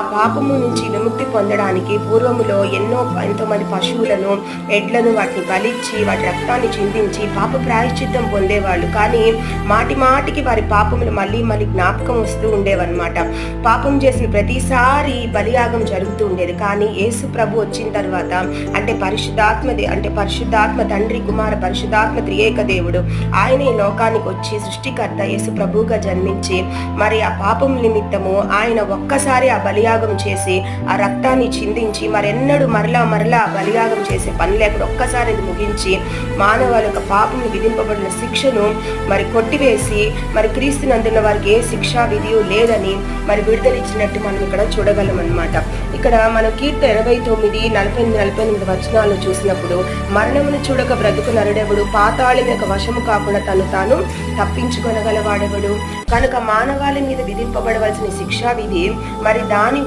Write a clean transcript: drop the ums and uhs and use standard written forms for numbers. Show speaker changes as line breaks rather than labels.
ఆ పాపము నుంచి విముక్తి పొందడానికి పూర్వములో ఎంతో మంది పశువులను, ఎడ్లను వాటిని బలిచ్చి వాటి రక్తాన్ని చిందించి పాప ప్రాయశ్చిత్తం పొందేవాళ్ళు. కానీ మాటి మాటికి వారి పాపములు మళ్ళీ మళ్ళీ జ్ఞాపకం వస్తూ ఉండేవన్నమాట. పాపం చేసిన ప్రతిసారి బలియాగం జరుగుతూ ఉండేది. కానీ యేసు ప్రభు వచ్చిన తర్వాత అంటే పరిశుద్ధాత్మ తండ్రి, కుమార, పరిశుద్ధాత్మ త్రియేక దేవుడు ఆయన ఈ లోకానికి వచ్చి సృష్టికర్త యేసు ప్రభువుగా జన్మించి మరి ఆ పాపం నిమిత్తము ఆయన ఒక్కసారి ఆ బలియాగం చేసి ఆ రక్తాన్ని చిందించి మరెన్నడూ మరలా బలియాగం చేసే పని లేకుండా ఒక్కసారి అది ముగించి మానవాళి యొక్క పాపం విధింపబడిన శిక్షను మరి కొట్టివేసి మరి క్రీస్తునందున్న వారికి ఏ శిక్షా విధియు లేదని మరి విడుదలిచ్చినట్టు మనం ఇక్కడ చూడగలం అన్నమాట. ఇక్కడ మనం కీర్తన 49:48 వచనాలు చూసినప్పుడు మరణమును చూడక బ్రతుకు నరుడెవడు, పాతాళం యొక్క వశము కాకుండా తను తాను తప్పించుకొనగలవాడెవడు. కనుక మానవాళి మీద విధింపబడవలసిన శిక్షా విధి మరి దాని